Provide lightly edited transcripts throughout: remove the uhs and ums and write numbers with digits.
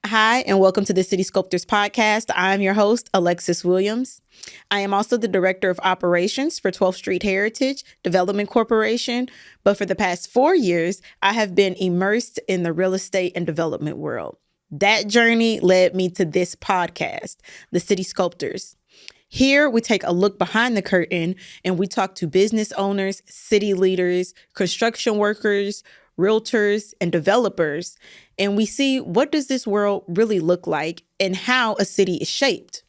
Hi, and welcome to the City Sculptors Podcast. I'm your host, Alexis Williams. I am also the Director of Operations for 12th Street Heritage Development Corporation, but for the past 4 years, I have been immersed in the real estate and development world. That journey led me to this podcast, the City Sculptors. Here, we take a look behind the curtain and we talk to business owners, city leaders, construction workers, realtors, and developers, and we see what does this world really look like and how a city is shaped.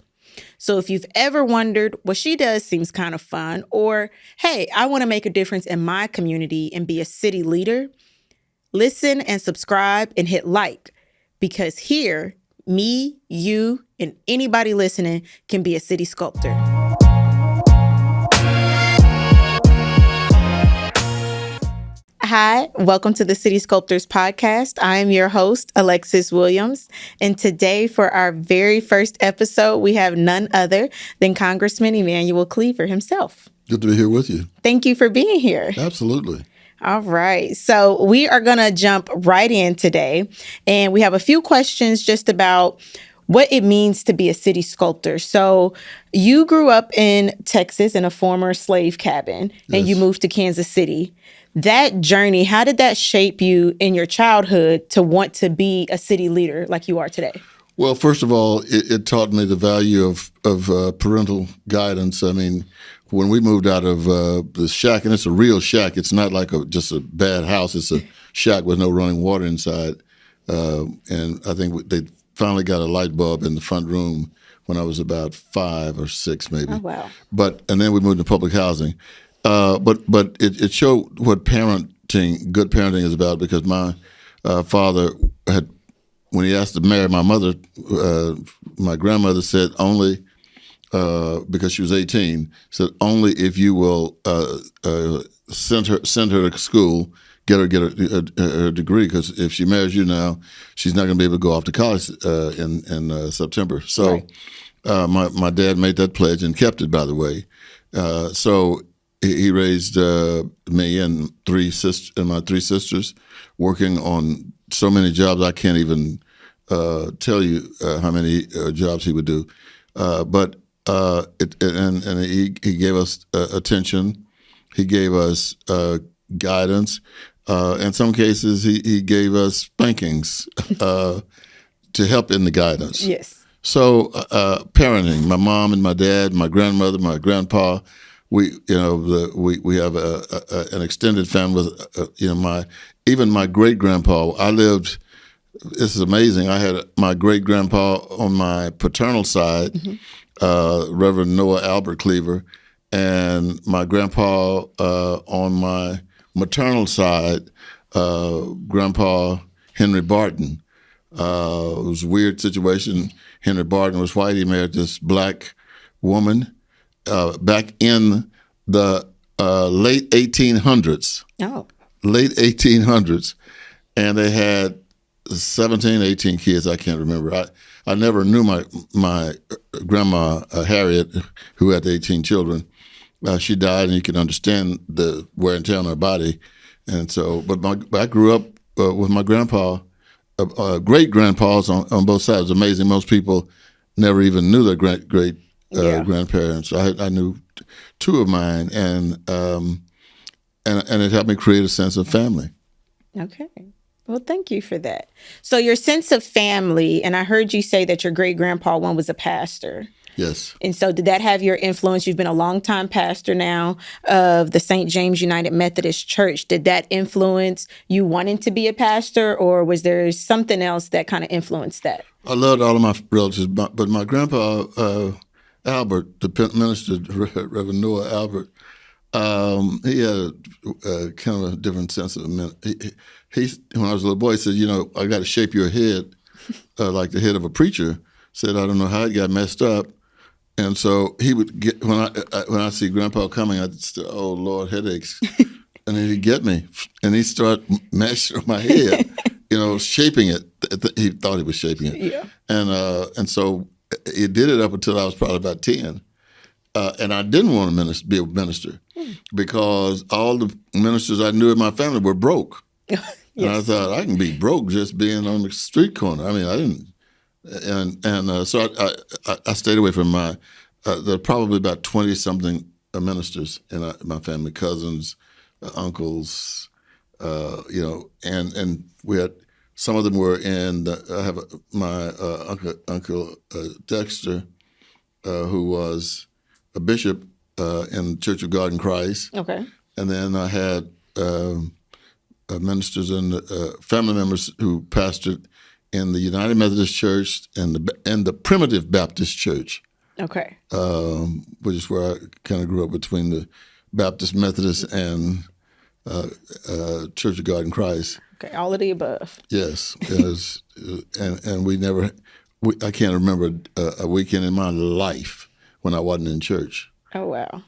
So if you've ever wondered what she does seems kind of fun, or hey, I want to make a difference in my community and be a city leader, listen and subscribe and hit like, because here, me, you, and anybody listening can be a city sculptor. Hi, welcome to the City Sculptors Podcast. I am your host, Alexis Williams. And today, for our very first episode, we have none other than Congressman Emanuel Cleaver himself. Good to be here with you. Thank you for being here. Absolutely. All right. So we are going to jump right in today. And we have a few questions just about what it means to be a city sculptor. So you grew up in Texas in a former slave cabin, and you moved to Kansas City. That journey, how did that shape you in your childhood to want to be a city leader like you are today? Well, first of all, it taught me the value of parental guidance. I mean, when we moved out of the shack, and it's a real shack, it's not like just a bad house. It's a shack with no running water inside. And I think they finally got a light bulb in the front room when I was about 5 or 6, maybe. Oh, wow. And then we moved to public housing. But it showed what good parenting is about, because my father had, when he asked to marry my mother, my grandmother said only, because she was 18, said only if you will send her to school, get her degree, because if she marries you now, she's not going to be able to go off to college in September. So my dad made that pledge and kept it, by the way. So he raised me and my three sisters, working on so many jobs I can't even tell you how many jobs he would do. But he gave us attention. He gave us guidance. In some cases, he gave us spankings to help in the guidance. Yes. So parenting, my mom and my dad, my grandmother, my grandpa. We have an extended family with even my great grandpa. This is amazing. I had my great grandpa on my paternal side, Reverend Noah Albert Cleaver, and my grandpa on my maternal side, Grandpa Henry Barton. It was a weird situation. Henry Barton was white. He married this black woman. Back in the late 1800s. Oh. Late 1800s. And they had 17, 18 kids. I can't remember. I never knew my grandma, Harriet, who had 18 children. She died, and you can understand the wear and tear on her body. And so, but I grew up with my grandpa, great grandpas on both sides. It was amazing. Most people never even knew their great grandparents. I knew 2 of mine, and it helped me create a sense of family. Okay. Well, thank you for that. So your sense of family, and I heard you say that your great-grandpa one was a pastor. Yes. And so did that have your influence? You've been a longtime pastor now of the St. James United Methodist Church. Did that influence you wanting to be a pastor, or was there something else that kind of influenced that? I loved all of my relatives, but my grandpa, Albert, the minister, Reverend Noah Albert, he had a kind of a different sense of he when I was a little boy, he said, I got to shape your head like the head of a preacher. Said, I don't know how it got messed up. And so he would get, when I see Grandpa coming, I'd say, oh, Lord, headaches. And then he'd get me, and he'd start mashing on my head, shaping it. He thought he was shaping it. Yeah. And so he did it up until I was probably about 10. And I didn't want to be a minister because all the ministers I knew in my family were broke. Yes. And I thought, I can be broke just being on the street corner. I mean, And so I stayed away from my. There are probably about 20 something ministers in my family, cousins, uncles, and we had some of them were in. I have my uncle Dexter, who was a bishop in the Church of God in Christ. Okay. And then I had ministers and family members who pastored in the United Methodist Church and the Primitive Baptist Church. Okay. Which is where I kind of grew up between the Baptist, Methodist, and Church of God in Christ. Okay, all of the above. Yes, and we never. I can't remember a weekend in my life when I wasn't in church. Oh wow.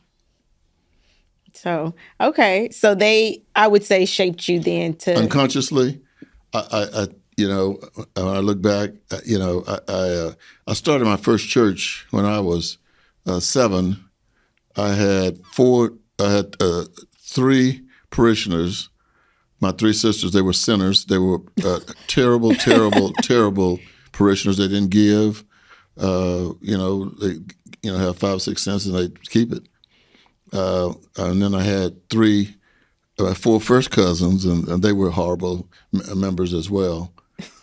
So okay, so they, I would say, shaped you then to Unconsciously. I when I look back, I started my first church when I was 7. I had 3 parishioners. My 3 sisters, they were sinners. They were terrible, terrible, terrible parishioners. They didn't give. They have 5 or 6 cents and they keep it. And then I had 4 first cousins, and they were horrible members as well.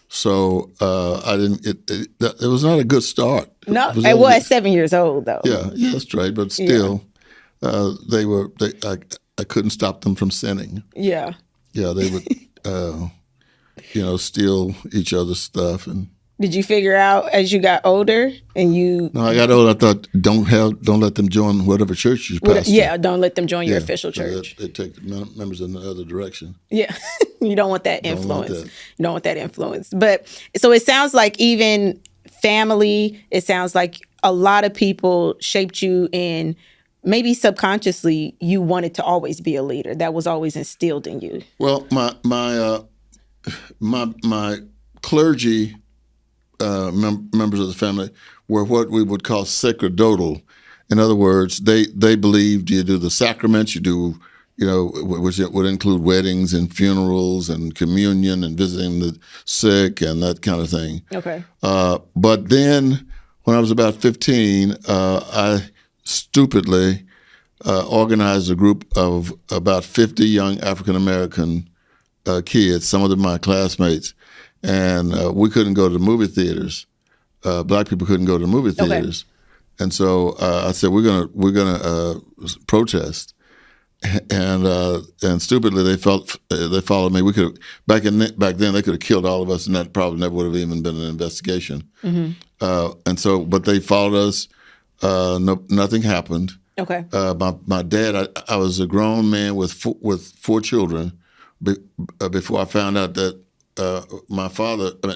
So I didn't. It was not a good start. no. It was 7 years old though. Yeah, that's right. But still, they were. I couldn't stop them from sinning. Yeah. Yeah, they would, steal each other's stuff. And Did you figure out as you got older and you? no, I got old. I thought don't let them join whatever church you pastor. Yeah, don't let them join your official church. It take the members in the other direction. Yeah, you don't want that influence. Don't want that. You don't want that influence. But so it sounds like even family. It sounds like a lot of people shaped you in. Maybe subconsciously, you wanted to always be a leader. That was always instilled in you. Well, my clergy members of the family were what we would call sacerdotal. In other words, they believed you do the sacraments, you do, which would include weddings and funerals and communion and visiting the sick and that kind of thing. Okay. But then when I was about 15, I stupidly organized a group of about 50 young African-American kids, some of them my classmates, and we couldn't go to the movie theaters. Black people couldn't go to the movie theaters. Okay. And so I said, we're gonna protest. And stupidly they followed me. We could back then they could have killed all of us, and that probably never would have even been an investigation. Mm-hmm. And so, but they followed us. Nothing happened. Okay. My dad, I was a grown man with 4 children before I found out that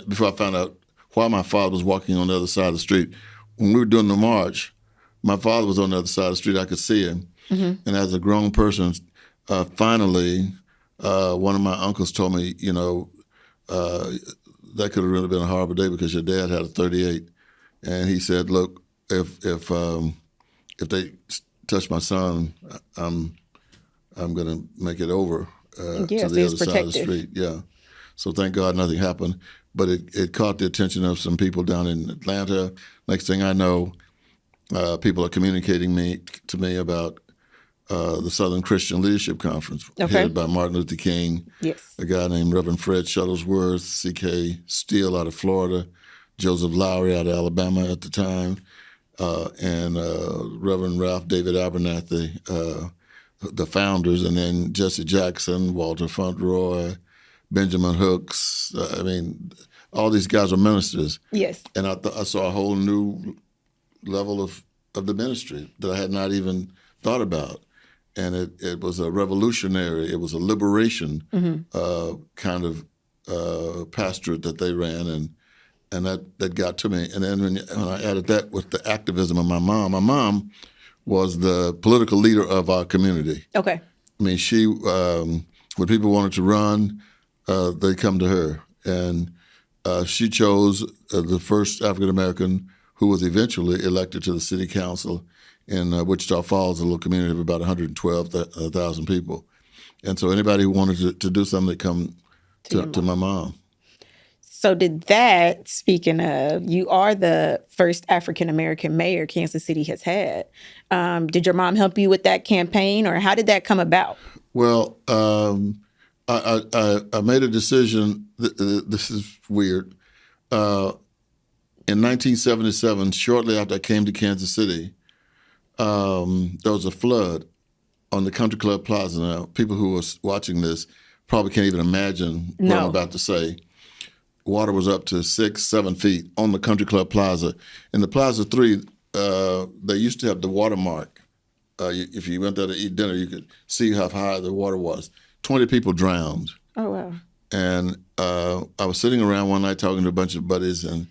before I found out why my father was walking on the other side of the street. When we were doing the march, my father was on the other side of the street. I could see him. Mm-hmm. And as a grown person, finally, one of my uncles told me, that could have really been a horrible day because your dad had a .38. And he said, look, if they touch my son, I'm going to make it over to the other side of the street. Yeah. So thank God nothing happened. But it caught the attention of some people down in Atlanta. Next thing I know, people are communicating to me about the Southern Christian Leadership Conference, headed by Martin Luther King, yes, a guy named Reverend Fred Shuttlesworth, C.K. Steele out of Florida, Joseph Lowry out of Alabama at the time, and Reverend Ralph David Abernathy, the founders, and then Jesse Jackson, Walter Fauntleroy, Benjamin Hooks. All these guys are ministers. Yes. And I saw a whole new level of the ministry that I had not even thought about. And it was a revolutionary, it was a liberation kind of pastorate that they ran, and that got to me. And then when I added that with the activism of my mom was the political leader of our community. Okay. She, when people wanted to run, they come to her. And she chose the first African-American who was eventually elected to the city council in Wichita Falls, a little community of about 112,000 people. And so anybody who wanted to do something, they come to my mom. So speaking of, you are the first African-American mayor Kansas City has had. Did your mom help you with that campaign, or how did that come about? Well, I made a decision. This is weird. In 1977, shortly after I came to Kansas City, there was a flood on the Country Club Plaza. Now, people who are watching this probably can't even imagine what I'm about to say. Water was up to 6-7 feet on the Country Club Plaza. In the Plaza 3, they used to have the watermark. If you went there to eat dinner, you could see how high the water was. 20 people drowned. Oh, wow. And I was sitting around one night talking to a bunch of buddies, and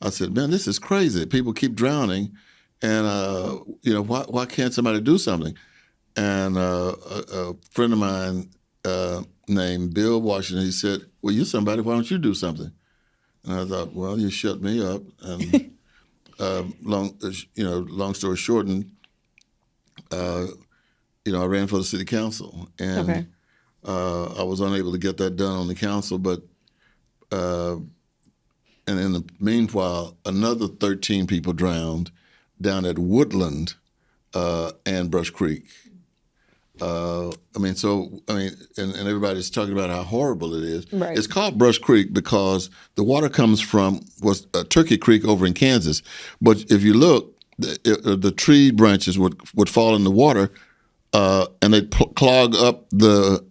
I said, man, this is crazy. People keep drowning, and why can't somebody do something? And a friend of mine named Bill Washington, he said, well, you're somebody, why don't you do something? And I thought, well, you shut me up. And long story short, and I ran for the city council, and I was unable to get that done on the council, but and in the meanwhile, another 13 people drowned down at Woodland and Brush Creek. And everybody's talking about how horrible it is. Right. It's called Brush Creek because the water comes from Turkey Creek over in Kansas. But if you look, the tree branches would fall in the water, and they'd clog up the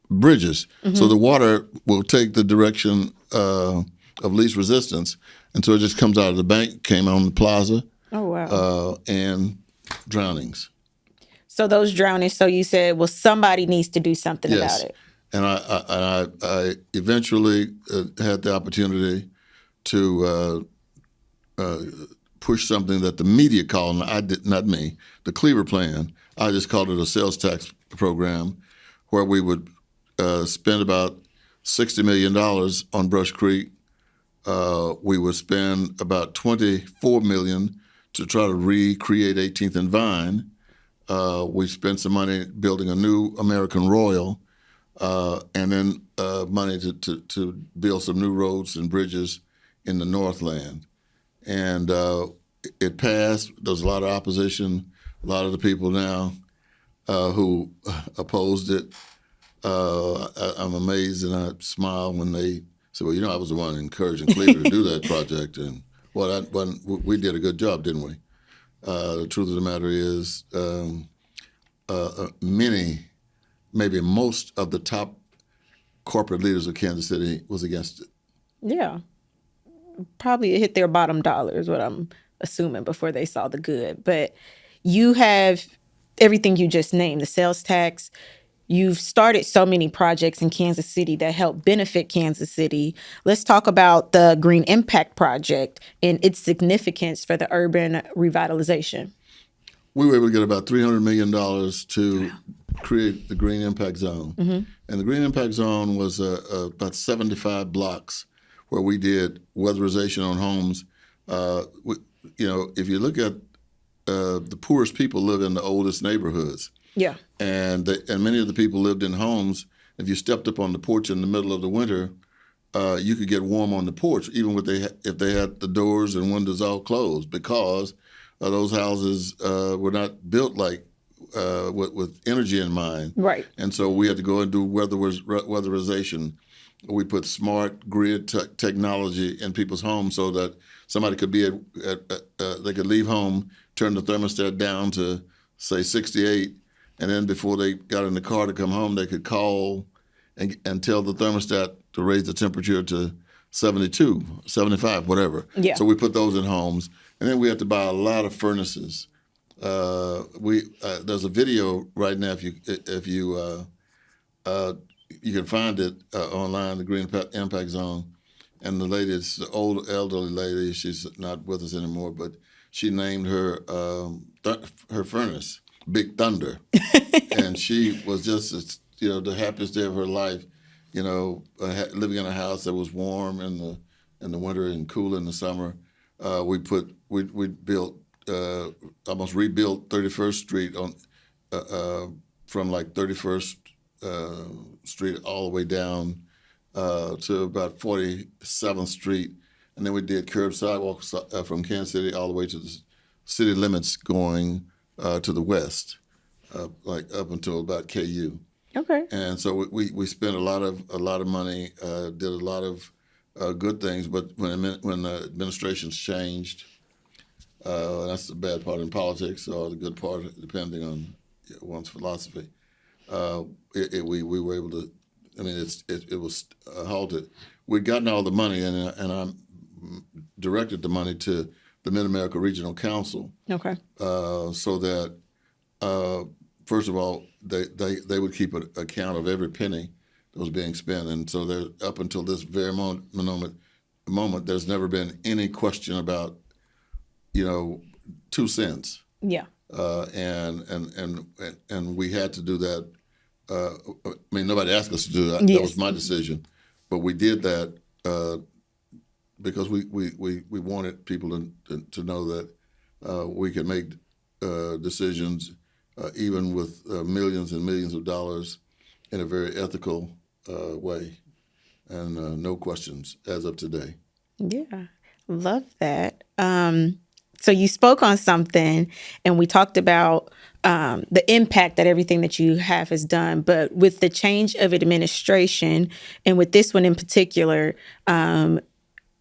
bridges. Mm-hmm. So the water will take the direction of least resistance, and so it just comes out of the bank, came on the plaza. Oh, wow. And drownings. So those drownings, so you said, well, somebody needs to do something about it. And I eventually had the opportunity to push something that the media called, not me, the Cleaver plan. I just called it a sales tax program, where we would spend about $60 million on Brush Creek. We would spend about $24 million to try to recreate 18th and Vine. We spent some money building a new American Royal, and then money to build some new roads and bridges in the Northland. And it passed. There was a lot of opposition. A lot of the people now who opposed it, I'm amazed, and I smile when they say, well, I was the one encouraging Cleaver to do that project. And we did a good job, didn't we? The truth of the matter is maybe most of the top corporate leaders of Kansas City was against it. Yeah. Probably it hit their bottom dollar is what I'm assuming before they saw the good. But you have everything you just named, the sales tax. You've started so many projects in Kansas City that help benefit Kansas City. Let's talk about the Green Impact Project and its significance for the urban revitalization. We were able to get about $300 million to create the Green Impact Zone. Mm-hmm. And the Green Impact Zone was about 75 blocks where we did weatherization on homes. If you look at the poorest people live in the oldest neighborhoods. Yeah. And many of the people lived in homes. If you stepped up on the porch in the middle of the winter, you could get warm on the porch, even if they had the doors and windows all closed, because those houses were not built like with energy in mind. Right. And so we had to go and do weatherization. We put smart grid technology in people's homes so that somebody could they could leave home, turn the thermostat down to, say, 68, and then before they got in the car to come home, they could call and tell the thermostat to raise the temperature to 72, 75, whatever. Yeah. So we put those in homes. And then we had to buy a lot of furnaces. There's a video right now, if you can find it online, the Green Impact Zone. And the lady, it's the old elderly lady, she's not with us anymore, but she named her furnace Big Thunder. And she was just, the happiest day of her life, living in a house that was warm in the winter and cool in the summer. We built, almost rebuilt 31st Street from like 31st Street all the way down to about 47th Street, and then we did curb sidewalks from Kansas City all the way to the city limits going to the west, like up until about KU. Okay. And so we spent a lot of money, did a lot of good things. But when the administrations changed, that's the bad part in politics, or the good part, depending on one's philosophy. We were able to. I mean, it was halted. We'd gotten all the money, and I directed the money to the Mid America Regional Council. Okay. So that first of all, they would keep an account of every penny that was being spent, and so there, up until this very moment, there's never been any question about 2 cents. Yeah. And we had to do that. I mean, nobody asked us to do that. Yes. That was my decision, but we did that because we wanted people to know that we could make decisions even with millions and millions of dollars in a very ethical way, and no questions as of today. Yeah, love that. So you spoke on something, and we talked about the impact that everything that you have has done. But with the change of administration, and with this one in particular, the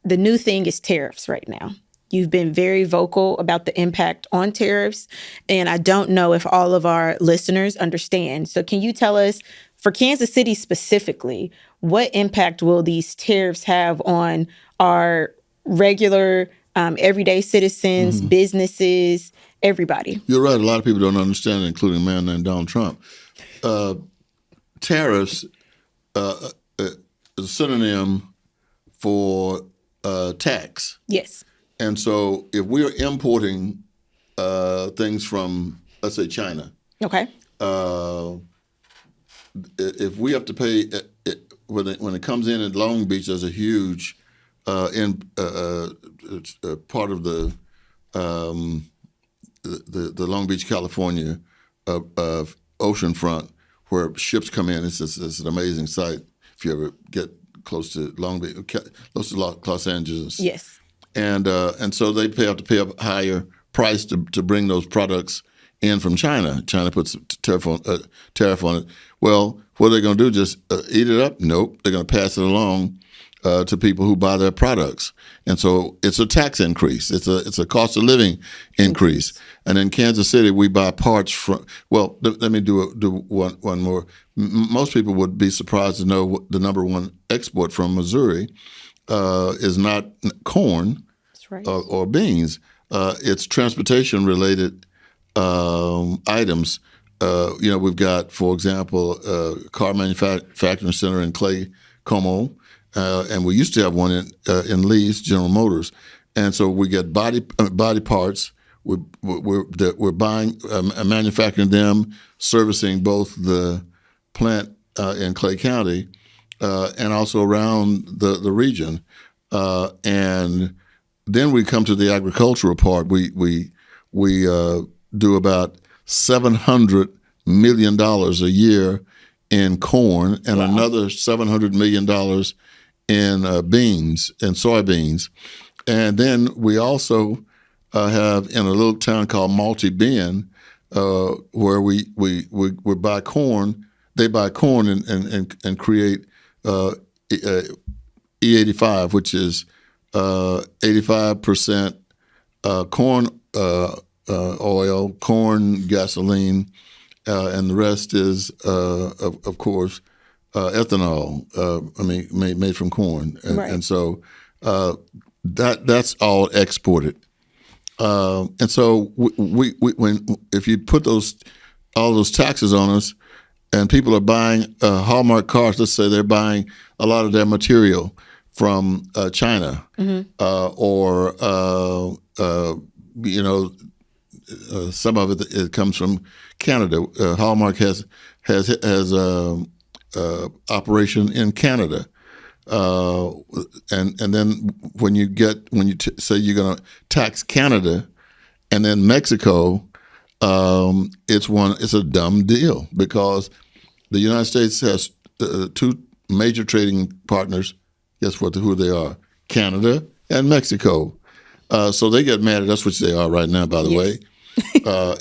new thing is tariffs right now. You've been very vocal about the impact on tariffs, and I don't know if all of our listeners understand. So can you tell us, for Kansas City specifically, what impact will these tariffs have on our regular, everyday citizens, businesses, everybody? You're right. A lot of people don't understand, including a man named Donald Trump. Tariffs is a synonym for tax. Yes. And so if we are importing things from, let's say, China, Okay. If we have to pay when it comes in at Long Beach, there's a huge part of the Long Beach, California oceanfront where ships come in. It's an amazing sight if you ever get close to Long Beach, close to Los Angeles. Yes. And so they have to pay a higher price to bring those products in from China. China puts a tariff on it. Well, what are they going to do? Just eat it up? Nope. They're going to pass it along to people who buy their products. And so it's a tax increase. It's a cost of living increase. And in Kansas City, we buy parts from. Well, let me do one more. Most people would be surprised to know the number one export from Missouri is not corn. That's right. Or beans. It's transportation related items. We've got, for example, car manufacturing center in Clay, Como, and we used to have one in Lee's, General Motors. And so we get body parts. We're buying, manufacturing them, servicing both the plant in Clay County and also around the region. And then we come to the agricultural part. We do about $700 million a year in corn, and another $700 million in beans and soybeans. And then we also have in a little town called Multi-Bend, where we buy corn. They buy corn and create E85, which is 85% corn oil, corn gasoline, and the rest is, of course, ethanol. Made from corn, and so that's all exported. And so if you put all those taxes on us, and people are buying Hallmark cars, let's say they're buying a lot of their material from China, or some of it comes from Canada. Hallmark has operation in Canada, and then when you say you're going to tax Canada and then Mexico, it's a dumb deal, because the United States has major trading partners, guess what? Who they are? Canada and Mexico. So they get mad at us, which they are right now, by the way.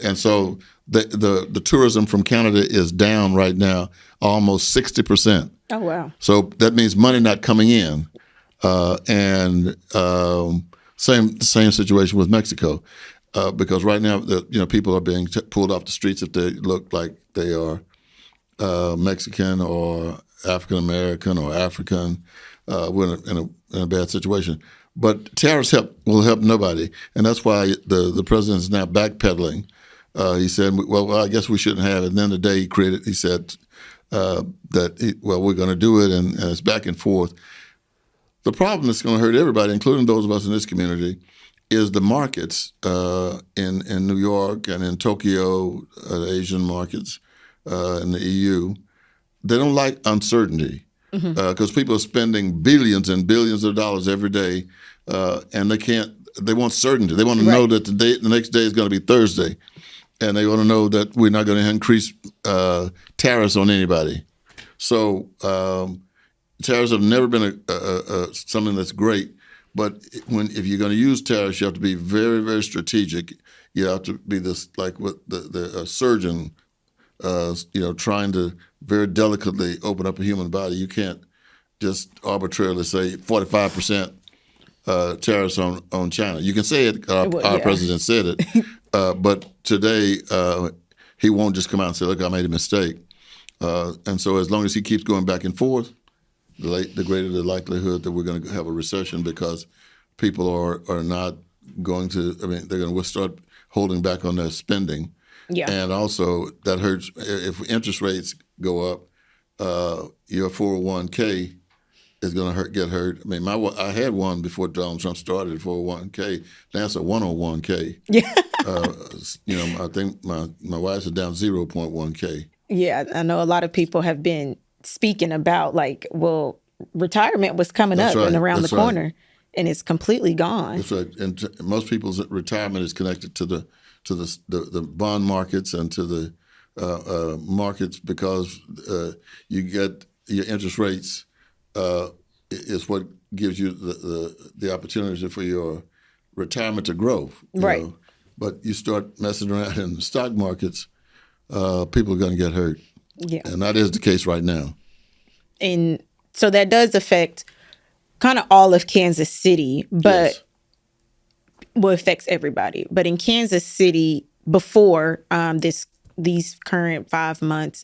And so the tourism from Canada is down right now, almost 60%. Oh, wow. So that means money not coming in. And same situation with Mexico, because right now people are being pulled off the streets if they look like they are Mexican or African American or African. We're in a bad situation. But tariffs will help nobody, and that's why the president is now backpedaling. He said, "Well, I guess we shouldn't have it." And then the day he said that we're going to do it, and it's back and forth. The problem that's going to hurt everybody, including those of us in this community, is the markets in New York and in Tokyo, Asian markets, in the EU. They don't like uncertainty because people are spending billions and billions of dollars every day, and they want certainty. They want to know that the next day is going to be Thursday, and they want to know that we're not going to increase tariffs on anybody. So tariffs have never been something that's great, but if you're going to use tariffs, you have to be very, very strategic. You have to be like what the surgeon, trying to very delicately open up a human body. You can't just arbitrarily say 45% tariffs on China. You can say it. Our president said it, but today he won't just come out and say, "Look, I made a mistake." And so, as long as he keeps going back and forth, the greater the likelihood that we're going to have a recession, because people are not going to. I mean, they're going to start holding back on their spending. Yeah. And also that hurts if interest rates go up. Your 401k is going to get hurt. I mean, I had one before Donald Trump started, 401k. Now it's a 101k. Yeah. I think my wife's are down 0.1k. Yeah, I know a lot of people have been speaking about retirement was coming up and around the corner, and it's completely gone. That's right. And most people's retirement is connected to the bond markets and to the markets, because you get your interest rates is what gives you the opportunity for your retirement to grow. Right. But you start messing around in the stock markets, people are going to get hurt. Yeah. And that is the case right now. And so that does affect kind of all of Kansas City, but affects everybody. But in Kansas City, before these current 5 months,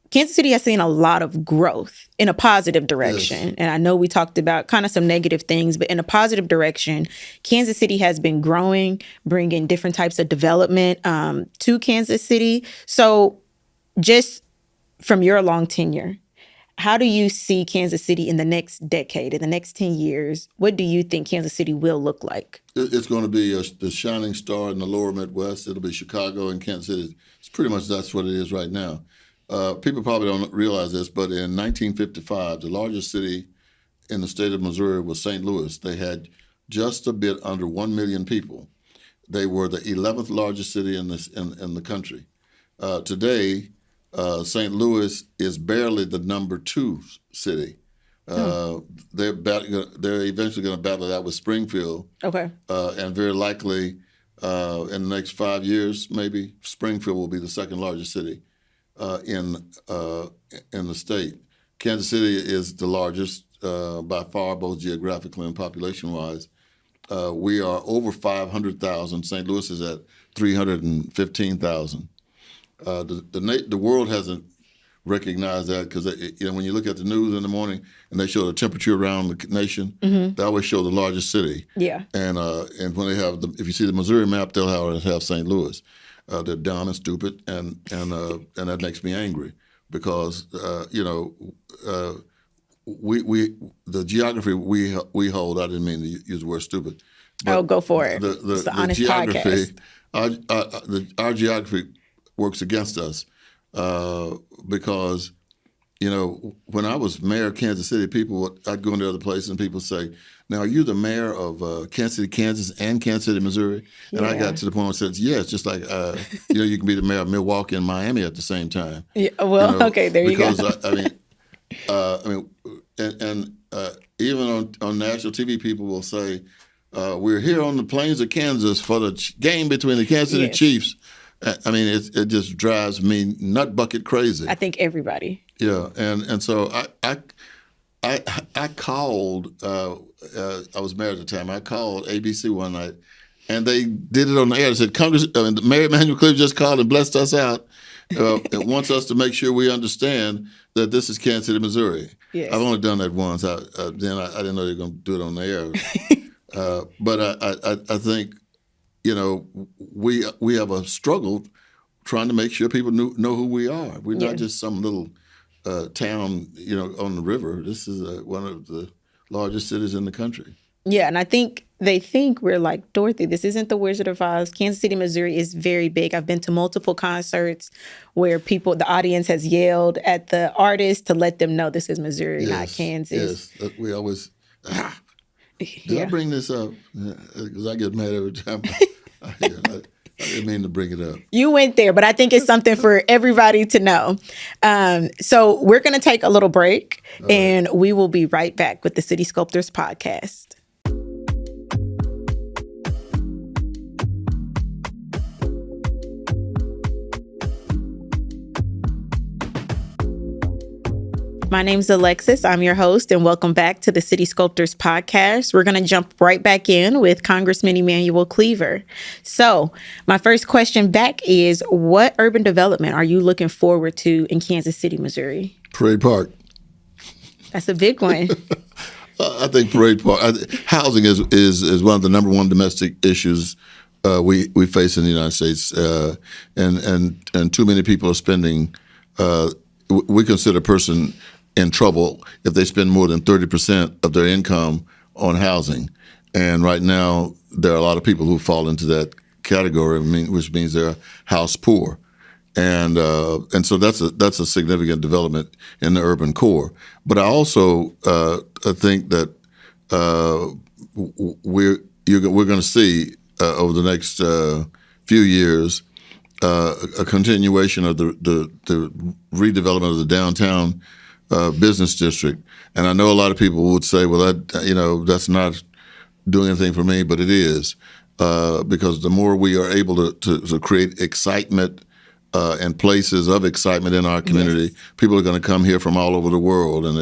Kansas City has seen a lot of growth in a positive direction. Yes. And I know we talked about kind of some negative things, but in a positive direction, Kansas City has been growing, bringing different types of development to Kansas City. So just from your long tenure, how do you see Kansas City in the next decade, in the next 10 years? What do you think Kansas City will look like? It's going to be the shining star in the lower Midwest. It'll be Chicago and Kansas City. It's pretty much that's what it is right now. People probably don't realize this, but in 1955, the largest city in the state of Missouri was St. Louis. They had just a bit under 1 million people. They were the 11th largest city in the country. Today, St. Louis is barely the number 2 city. They're eventually going to battle that with Springfield. Okay. And very likely in the next 5 years, maybe Springfield will be the second largest city in the state. Kansas City is the largest by far, both geographically and population-wise. We are over 500,000. St. Louis is at 315,000. The world hasn't recognized that, because when you look at the news in the morning and they show the temperature around the nation, they always show the largest city. Yeah. And when they have if you see the Missouri map, they'll have St. Louis. They're dumb and stupid, and that makes me angry, because the geography we hold. I didn't mean to use the word stupid. Go for it. It's the honest geography, podcast. Our geography works against us, because when I was mayor of Kansas City, I'd go into other places and people say, "Now, are you the mayor of Kansas City, Kansas, and Kansas City, Missouri?" And I got to the point where I said, "Yes," just like you can be the mayor of Milwaukee and Miami at the same time. Yeah, well, okay, there you go. Because I mean, and even on national TV, people will say, "We're here on the plains of Kansas for the game between the Kansas City Yes. Chiefs." I mean, it just drives me nut bucket crazy. I think everybody. Yeah, and so I called. I was married at the time. I called ABC one night, and they did it on the air. They said, Mayor Emanuel Cleaver just called and blessed us out. It wants us to make sure we understand that this is Kansas City, Missouri. Yes. I've only done that once. Then I didn't know they were going to do it on the air. But I think, we have a struggle trying to make sure people know who we are. We're not just some little town, on the river. This is one of the largest cities in the country. Yeah, and I think they think we're like, Dorothy, this isn't the Wizard of Oz. Kansas City, Missouri is very big. I've been to multiple concerts where the audience has yelled at the artist to let them know this is Missouri, not Kansas. Yes, we always, did I bring this up? Because I get mad every time I hear it. I didn't mean to bring it up. You went there, but I think it's something for everybody to know. So we're going to take a little break, and we will be right back with the City Sculptors Podcast. My name's Alexis. I'm your host, and welcome back to the City Sculptors Podcast. We're going to jump right back in with Congressman Emanuel Cleaver. So my first question back is, what urban development are you looking forward to in Kansas City, Missouri? Parade Park. That's a big one. I think Parade Park. Housing is one of the number one domestic issues we face in the United States, and too many people are spending. We consider a person in trouble if they spend more than 30% of their income on housing, and right now there are a lot of people who fall into that category, which means they're house poor, and so that's a significant development in the urban core. But I also think that we're going to see over the next few years a continuation of the redevelopment of the downtown business district. And I know a lot of people would say, well, that's not doing anything for me, but it is, because the more we are able to create excitement and places of excitement in our community, yes, people are going to come here from all over the world, and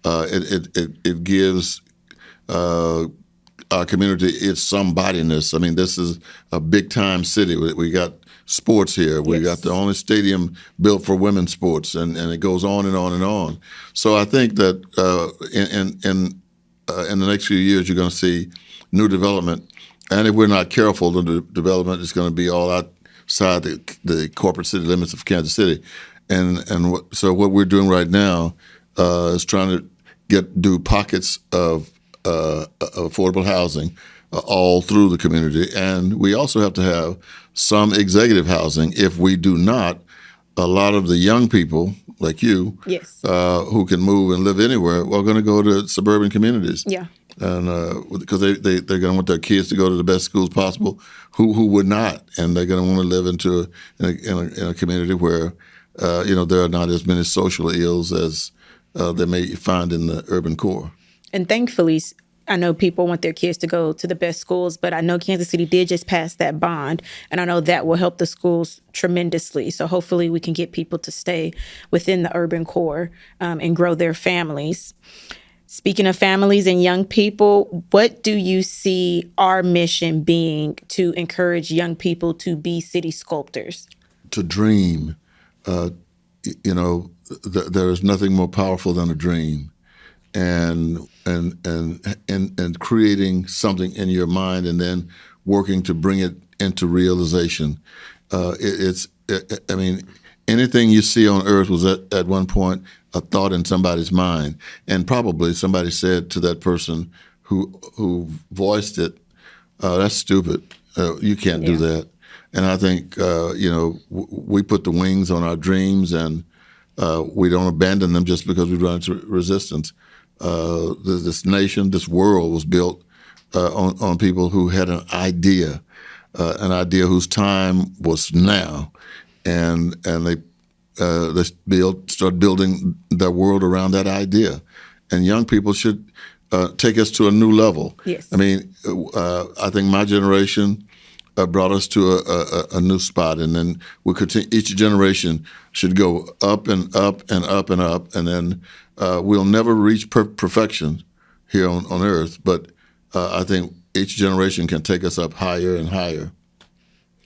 it gives our community its somebodiness. I mean, this is a big time city. We got sports here. We got the only stadium built for women's sports, and it goes on and on and on. So I think that in the next few years, you're going to see new development, and if we're not careful, the development is going to be all outside the corporate city limits of Kansas City, so what we're doing right now is trying to do pockets of affordable housing all through the community, and we also have to have some executive housing. If we do not, a lot of the young people like you, yes, who can move and live anywhere, are going to go to suburban communities. Yeah, and because they're going to want their kids to go to the best schools possible. Who would not? And they're going to want to live in a community where there are not as many social ills as they may find in the urban core. And thankfully, I know people want their kids to go to the best schools, but I know Kansas City did just pass that bond, and I know that will help the schools tremendously. So hopefully we can get people to stay within the urban core and grow their families. Speaking of families and young people, what do you see our mission being to encourage young people to be city sculptors? To dream. There is nothing more powerful than a dream. And creating something in your mind and then working to bring it into realization. Anything you see on earth was at one point a thought in somebody's mind, and probably somebody said to that person who voiced it, "That's stupid. You can't do that." And I think we put the wings on our dreams, and we don't abandon them just because we run into resistance. This nation, this world was built on people who had an idea whose time was now, and they started building their world around that idea. and young people should take us to a new level. Yes. I mean, I think my generation brought us to a new spot, and then we continue. Each generation should go up and up and up and up, and then we'll never reach perfection here on Earth. But I think each generation can take us up higher and higher.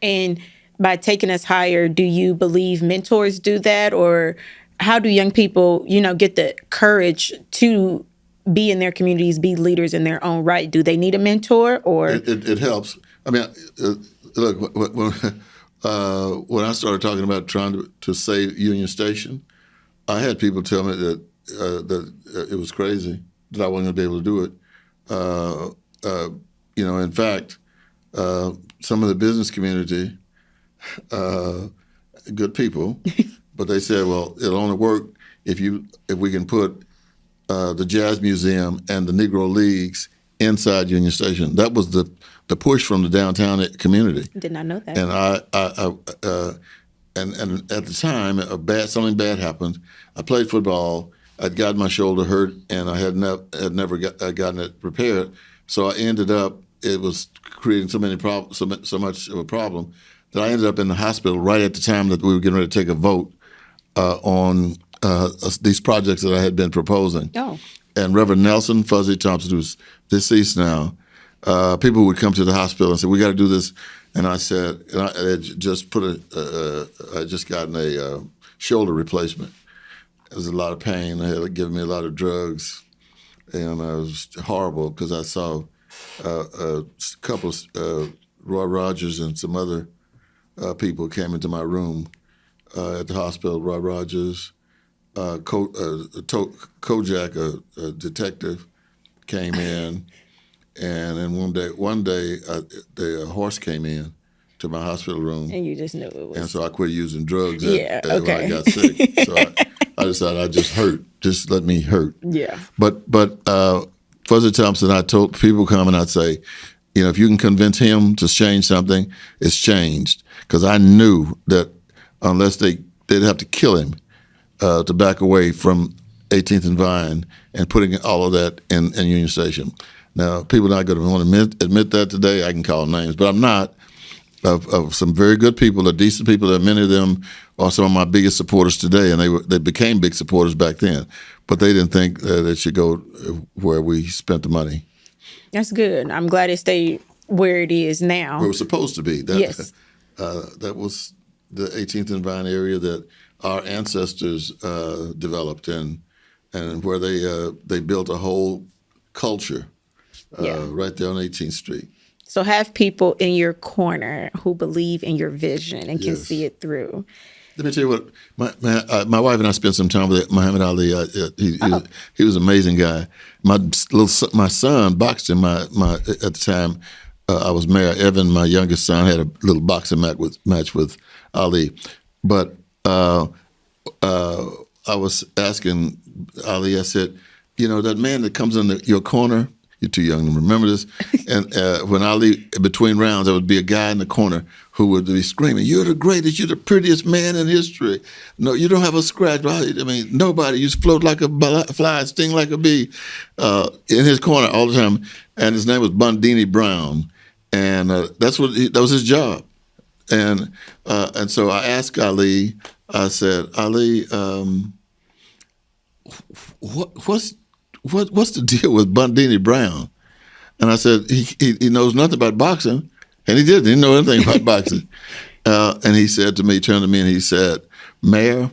And by taking us higher, do you believe mentors do that, or how do young people, get the courage to be in their communities, be leaders in their own right? Do they need a mentor, or it helps? I mean, look, when I started talking about trying to save Union Station, I had people tell me that it was crazy, that I wasn't going to be able to do it. In fact, some of the business community, good people, but they said, well, it'll only work if we can put the Jazz Museum and the Negro Leagues inside Union Station. That was the push from the downtown community. Did not know that. And and at the time, something bad happened. I played football. I'd gotten my shoulder hurt, and I had never gotten it repaired. So I ended up. It was creating so much of a problem that I ended up in the hospital right at the time that we were getting ready to take a vote on these projects that I had been proposing. Oh. And Reverend Nelson Fuzzy Thompson, who's deceased now, people would come to the hospital and say, "We got to do this." And I said, and I had just I just gotten a shoulder replacement. There was a lot of pain. They had given me a lot of drugs, and it was horrible because I saw a couple of Roy Rogers and some other people came into my room at the hospital. Roy Rogers, Kojak, a detective, came in, and then one day, the horse came in to my hospital room, and you just knew it was. And so I quit using drugs. Okay. When I got sick. So I decided I just hurt. Just let me hurt. Yeah. But Fuzzy Thompson, I told people come and I'd say, if you can convince him to change something, it's changed. Because I knew that unless they'd have to kill him to back away from 18th and Vine and putting all of that in Union Station. Now, people are not going to want to admit that today. I can call names, but I'm not. Of some very good people, decent people, that many of them are some of my biggest supporters today, and they became big supporters back then. But they didn't think that it should go where we spent the money. That's good. I'm glad it stayed where it is now. Where it was supposed to be. Yes. That was the 18th and Vine area that our ancestors developed in, and where they built a whole culture right there on 18th Street. So have people in your corner who believe in your vision and can Yes. see it through. Let me tell you what, my wife and I spent some time with Muhammad Ali. He was an amazing guy. My son boxed him. At the time I was married. Evan, my youngest son, had a little boxing match with Ali. But I was asking Ali. I said, that man that comes in your corner. You're too young to remember this. And when Ali, between rounds, there would be a guy in the corner who would be screaming, "You're the greatest, you're the prettiest man in history. No, you don't have a scratch. I mean, nobody. You float like a fly, sting like a bee," in his corner all the time. And his name was Bundini Brown. And that was his job. And so I asked Ali, I said, "Ali, what's the deal with Bundini Brown?" And I said, he knows nothing about boxing. And he didn't know anything about boxing. And he said to me, turned to me, and he said, "Mayor,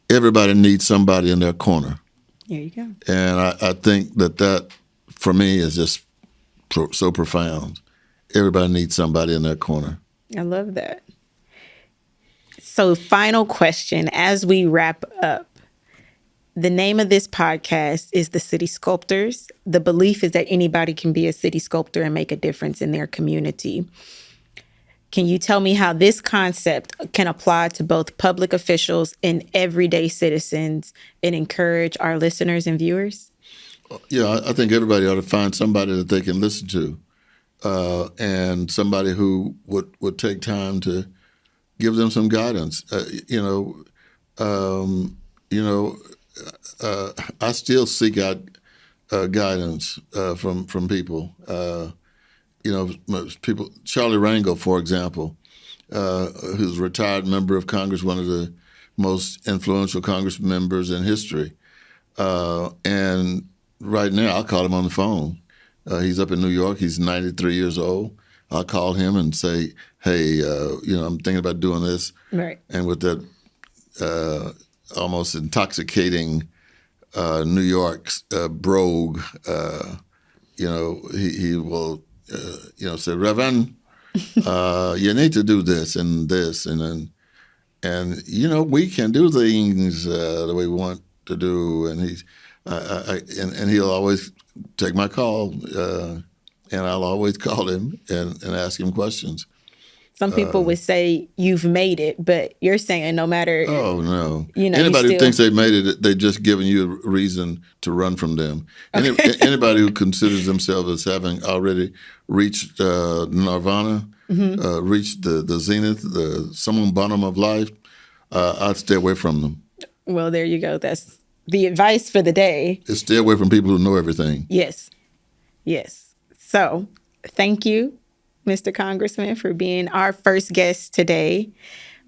everybody needs somebody in their corner." There you go. And I think that, for me, is just so profound. Everybody needs somebody in their corner. I love that. So final question as we wrap up. The name of this podcast is the City Sculptors. The belief is that anybody can be a city sculptor and make a difference in their community. Can you tell me how this concept can apply to both public officials and everyday citizens and encourage our listeners and viewers? Yeah, I think everybody ought to find somebody that they can listen to, and somebody who would take time to give them some guidance. I still seek out guidance from people. People. Charlie Rangel, for example, who's a retired member of Congress, one of the most influential Congress members in history. And right now, I'll call him on the phone. He's up in New York. He's 93 years old. I'll call him and say, "Hey, I'm thinking about doing this." Right. And with that almost intoxicating New York brogue, he will, say, "Reverend, you need to do this and this, and we can do things the way we want to do." And and he'll always take my call, and I'll always call him and ask him questions. Some people would say you've made it, but you're saying no matter. Oh, no. Anybody who thinks they've made it, they've just given you a reason to run from them. Okay. Anybody who considers themselves as having already reached nirvana, reached the zenith, the summum bonum of life, I'd stay away from them. Well, there you go. That's the advice for the day. Is stay away from people who know everything. Yes. So, thank you, Mr. Congressman, for being our first guest today.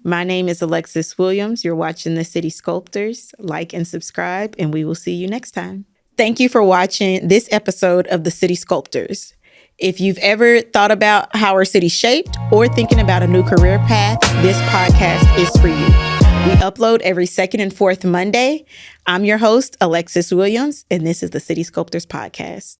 My name is Alexis Williams. You're watching the City Sculptors. Like and subscribe, and we will see you next time. Thank you for watching this episode of the City Sculptors. If you've ever thought about how our city shaped or thinking about a new career path, this podcast is for you. We upload every second and fourth Monday. I'm your host, Alexis Williams, and this is the City Sculptors Podcast.